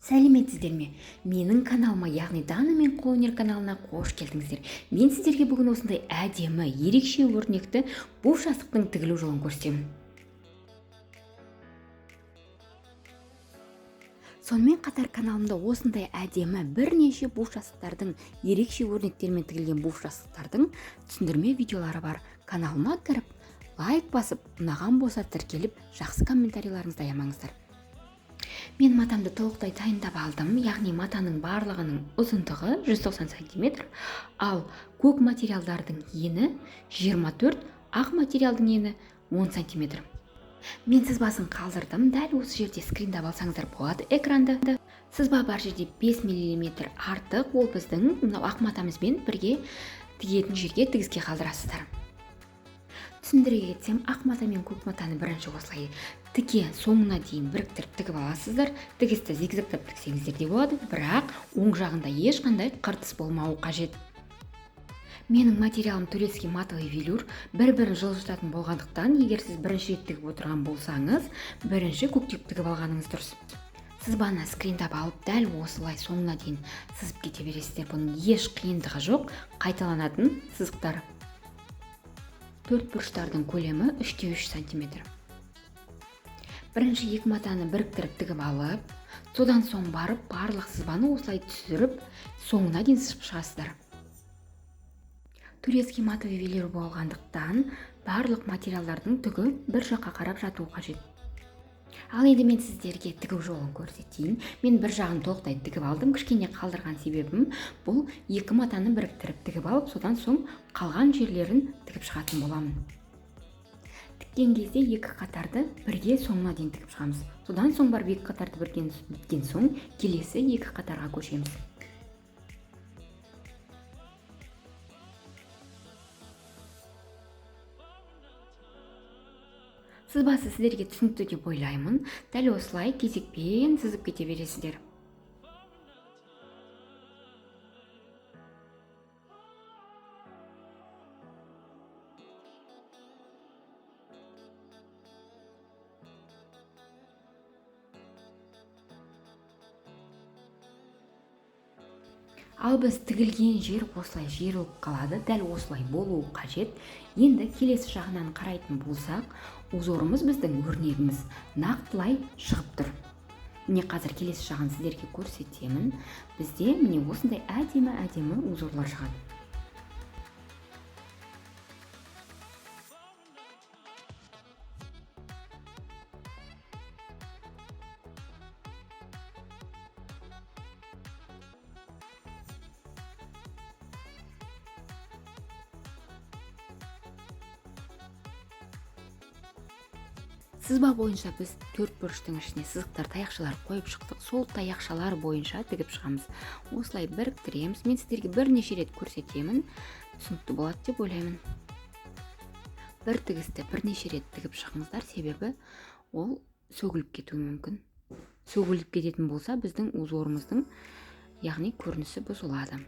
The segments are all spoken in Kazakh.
Сәлеметсіздер ме? Менің каналыма, яғни Дана мен қолөнер каналына қош келдіңіздер. Мен сіздерге бүгін осындай әдемі, ерекше өрнекті буш жастықтың тігілу жолын көрсетемін. Сонымен қатар каналымда осындай әдемі бірнеше буш жастықтардың, ерекше өрнектермен тігілген буш жастықтардың түсіндірме видеолары бар. Каналыма кіріп, лайк басып, ұнаған болса тіркеліп, жақсы комментарийлеріңізді аямаңыздар. Мен матамды толықтай дайындап алдым, яғни матаның барлығының ұзындығы 190 см, ал көк материалдардың ені 24, ақ материалдың ені 10 см. Мен сызбасын қалдырдым, дәл осы жерде скриндап алсаңыздар болады экранды. Сызба бар жерде 5 мм артық, ол біздің ақ матамызбен бірге тігетін жерге тігіске қалдырасыздар. Түсіндіре кетсем, ақ мата мен көк матаны бірінші осылай тіке соңына дейін біріктіріп тігіп аласыздар. Тігісті зигзагтап тіксеңіздер де болады, бірақ оң жағында ешқандай қыртыс болмауы қажет. Менің материалым турецкий матовый велюр, бір-бірін жылжытатын болғандықтан, егер сіз бірінші рет тігіп отырған болсаңыз, бірінші көктеп тігіп алғаныңыз дұрыс. Сызбаны скриндап алып, дәл осылай соңына дейін сызып кете бересіздер. Бұның еш қиындығы жоқ, қайталанатын сызықтар. Төрт бұрыштардың көлемі 3-3 см. Бірінші екі матаны біріктіріп тігіп алып, содан соң барып барлық сызбаны осылай түсіріп, соңына дейін сызып шығасыздар. Турецкий матовый велюр болғандықтан барлық материалдардың түгі бір жаққа қарап жатуы қажет. Ал енді мен сіздерге тігу жолын көрсетейін. Мен бір жағын толықтай тігіп алдым. Кішкене қалдырған себебім бұл екі матаны біріктіріп тігіп алып, содан соң қалған жерлерін тігіп шығатын боламын. Тіккен кезде екі қатарды бірге соңына дейін тігіп шығамыз. Содан соң барып екі қатарды біткен соң келесі екі қатарға көшеміз. Сызбасы сіздерге түсінікті деп ойлаймын. Дәл осылай кезекпен сызып кете бересіздер. Ал біз тігілген жер осылай жиырылып қалады, дәл осылай болуы қажет. Енді келесі жағынан қарайтын болсақ, узорымыз біздің өрнегіміз нақтылай шығып тұр. Міне қазір келесі жағын сіздерге көрсетемін. Бізде міне осындай әдемі узорлар шығады. Сызба бойынша біз төрт бұрыштың ішіне сызықтар, таяқшалар қойып шықтық. Сол таяқшалар бойынша тігіп шығамыз. Осылай біріктіреміз. Мен сіздерге бірнеше рет көрсетемін. Түсінікті болады деп ойлаймын. Бір тігісті бірнеше рет тігіп шығыңыздар, себебі ол сөгіліп кетуі мүмкін. Сөгіліп кететін болса, біздің узорымыздың, яғни көрінісі бұзылады.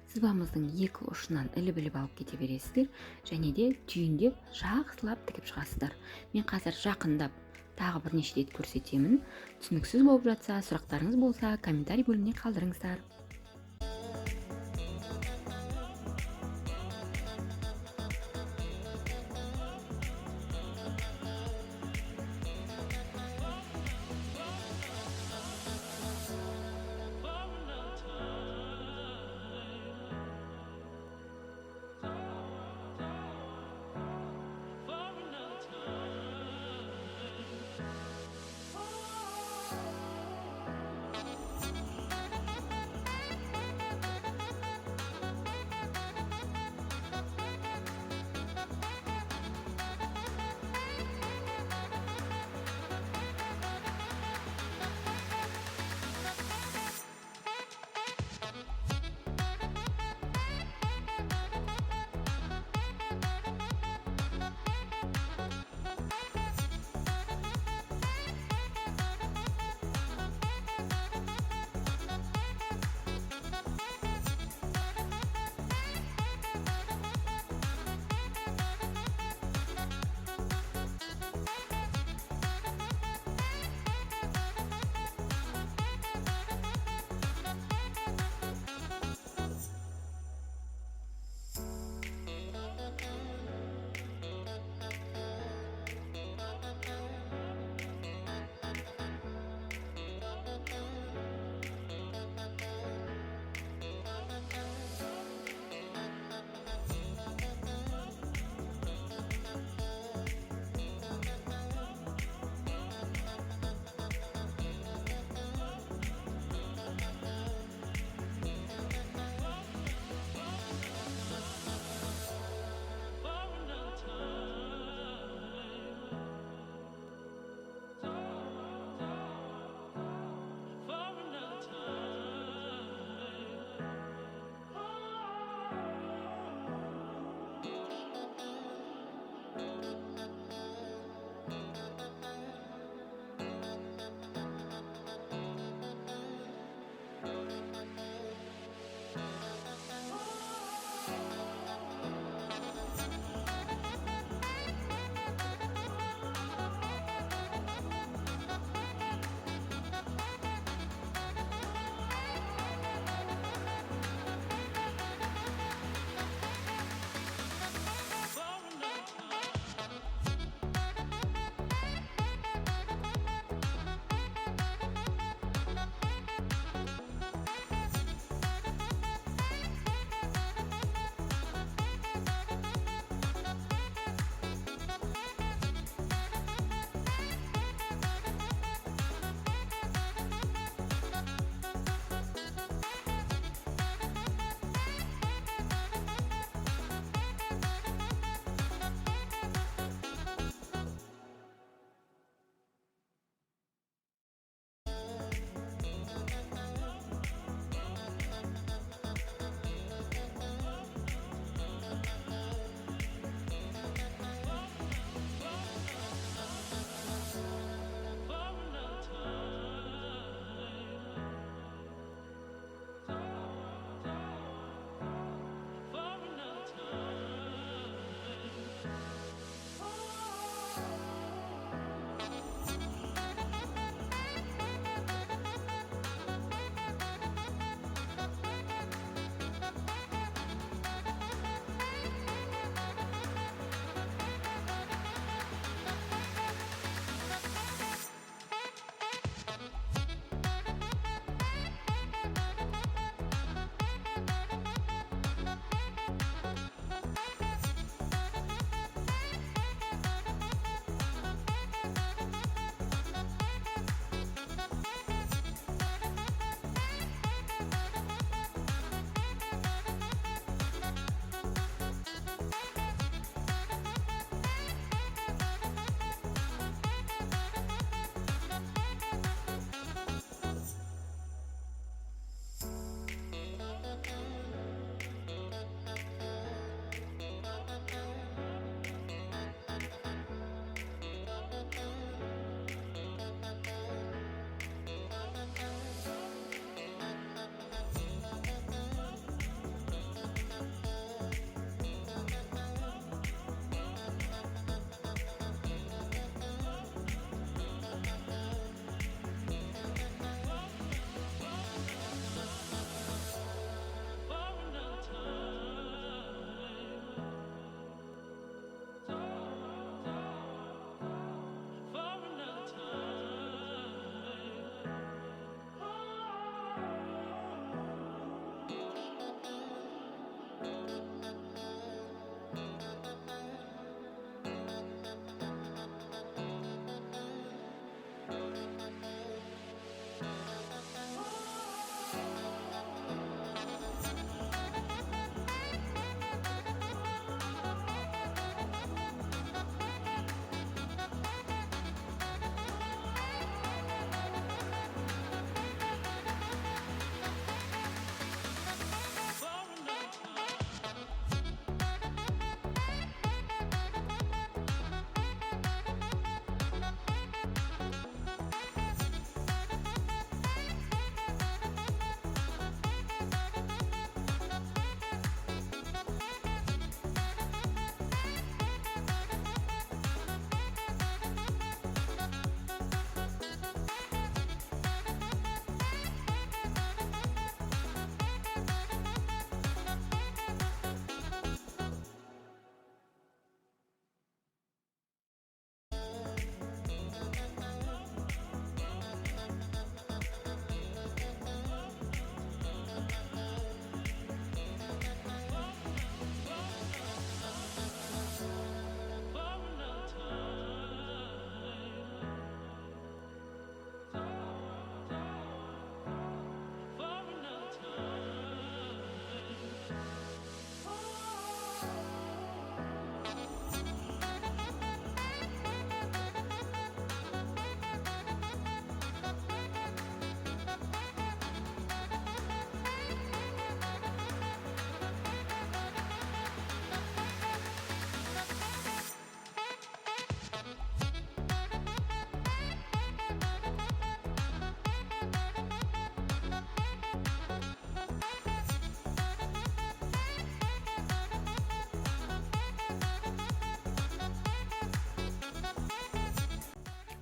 Сызбамыздың екі ұшынан іліп алып кете бересіздер, және де түйіндеп жақсылап тігіп шығасыздар. Мен қазір жақындап тағы бірнеше рет көрсетемін. Түсініксіз болып жатса, сұрақтарыңыз болса, комментарий бөліміне қалдырыңыздар.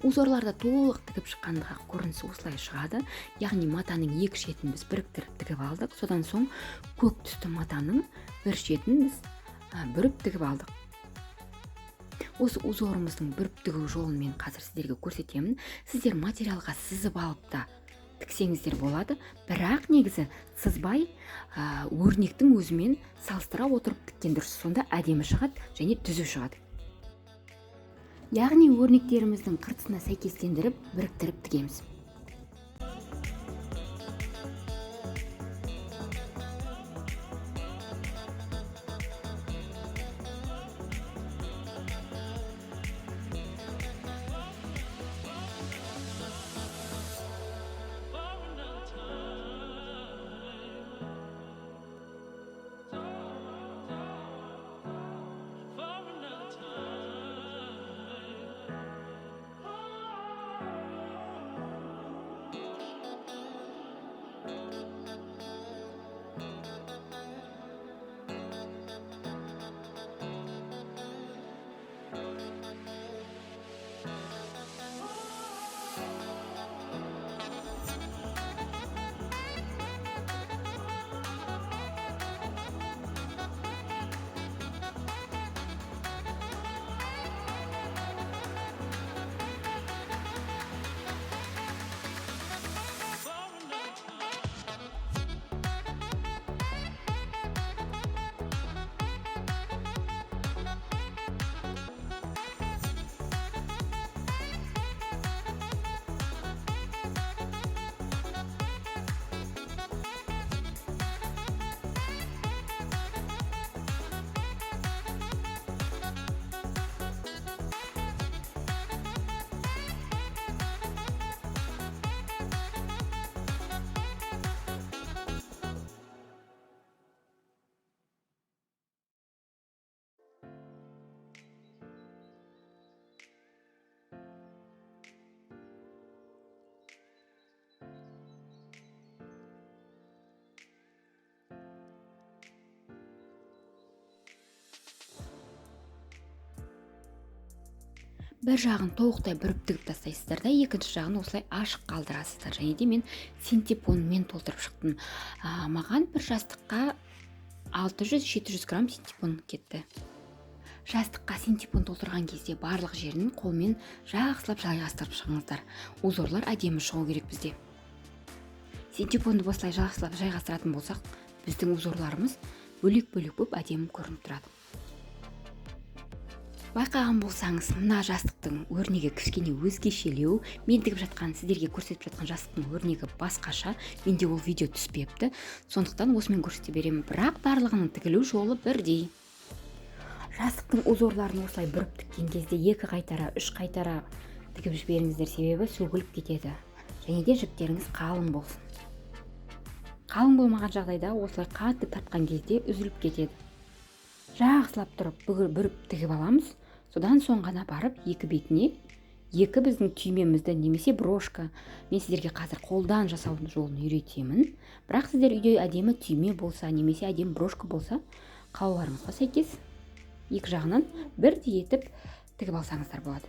узорларды толық тігіп шыққандағы көрінісі осылай шығады. Яғни матаның екі шетін біз біріктіріп тігіп алдық. Содан соң көк түсті матаның бір шетін біз бүріп тігіп алдық. Осы узорымыздың бүріп тігу жолын мен қазір сіздерге көрсетемін. Сіздер материалға сызып алып та тіксеңіздер болады, бірақ негізі сызбай өрнектің өзімен салыстыра отырып тіккен дұрыс. Сонда әдемі шығады және түзу шығады. Яғни өрнектеріміздің қыртысына сәйкестендіріп біріктіріп тігеміз. Бір жағын толықтай бүріп тігіп тастайсыздар да, екінші жағын осылай ашық қалдырасыздар. Және де мен синтепонмен толтырып шықтым. Маған бір жастыққа 600-700 грамм синтепон кетті. Жастыққа синтепон толтырған кезде барлық жерін қолмен жақсылап жайғастырып шығыңыздар. Узорлар әдемі шығу керек бізде. Синтепонды осылай жақсылап жайғастыратын болсақ, біздің узорларымыз бөлек-бөлек болып әдемі көрініп тұрады. Байқаған болсаңыз, мына жастықтың өрнегі кішкене өзгешелеу. Мен тігіп жатқан, сіздерге көрсетіп жатқан жастықтың өрнегі басқаша. Менде ол видео түспепті. Сондықтан осымен көрсете беремін. Бірақ барлығының тігілу жолы бірдей. Жастықтың узорларын осылай бүріп тіккен кезде 2 қайтара, 3 қайтара тігіп жіберіңіздер, себебі сөгіліп кетеді. Және де жіптеріңіз қалың болсын. Қалың болмаған жағдайда осылай қатты тартқан кезде үзіліп кетеді. Жақсылап тұрып бүріп тігіп аламыз. Содан соң ғана барып екі бетіне екі біздің түймемізді немесе брошка. Мен сіздерге қазір қолдан жасаудың жолын үйретемін. Бірақ сіздер үйде әдемі түйме болса немесе әдемі брошка болса, қалауларыңызға сәйкес екі жағынан бірдей етіп тігіп алсаңыздар болады.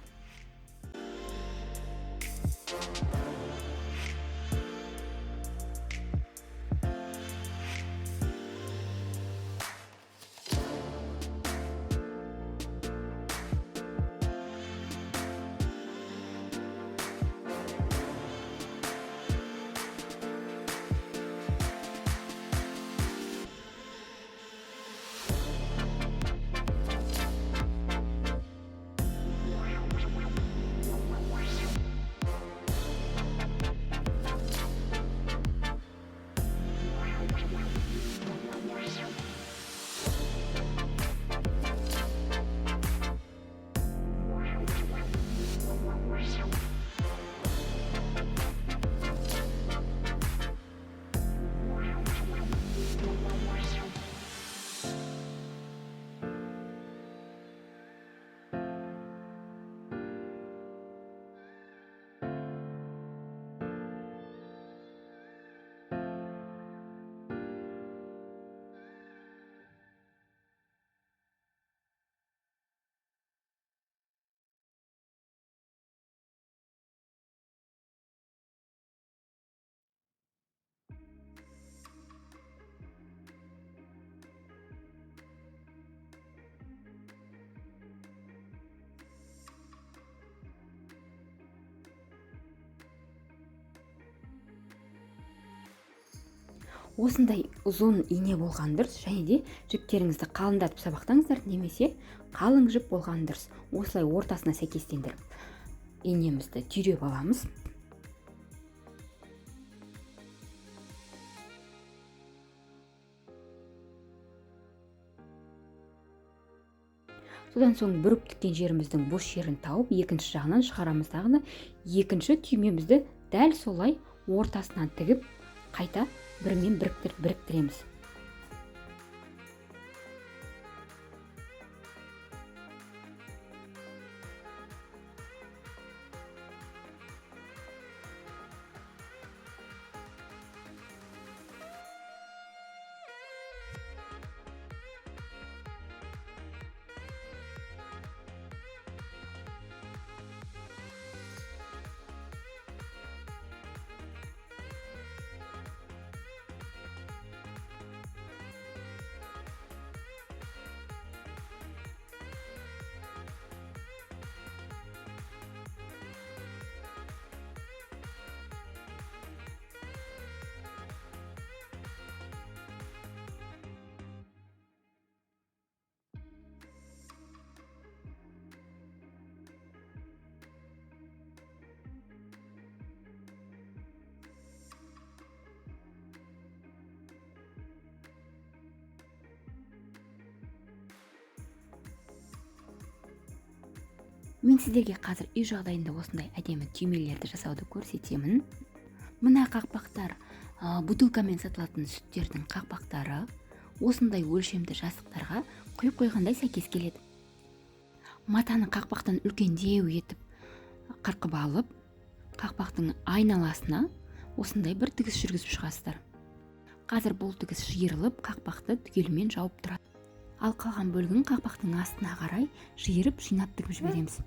осындай ұзын ине болған дұрыс, және де жіптеріңізді қалыңдатып сабақтаңыздар, немесе қалың жіп болған дұрыс. Осылай ортасына сәйкестендіріп инемізді түйреп аламыз. Содан соң бүріп тіккен жеріміздің бос жерін тауып, екінші жағынан шығарамыз. Дағыны екінші түймемізді дәл солай ортасынан тігіп, қайта бірімен біріктіреміз. Мен сіздерге қазір үй жағдайында осындай әдемі түймелерді жасауды көрсетемін. Мына қақпақтар бутылкамен сатылатын сүттердің қақпақтары. Осындай өлшемді жастықтарға құйып қойғандай сәйкес келеді. Матаны қақпақтан үлкендеу етіп қырқып алып, қақпақтың айналасына осындай бір тігіс жүргізіп шығасыздар. Қазір бұл тігіс жиырылып, қақпақты түгелімен жауып тұрады. Ал қалған бөлігін қақпақтың астына қарай жиырып, жинап тігіп жібереміз.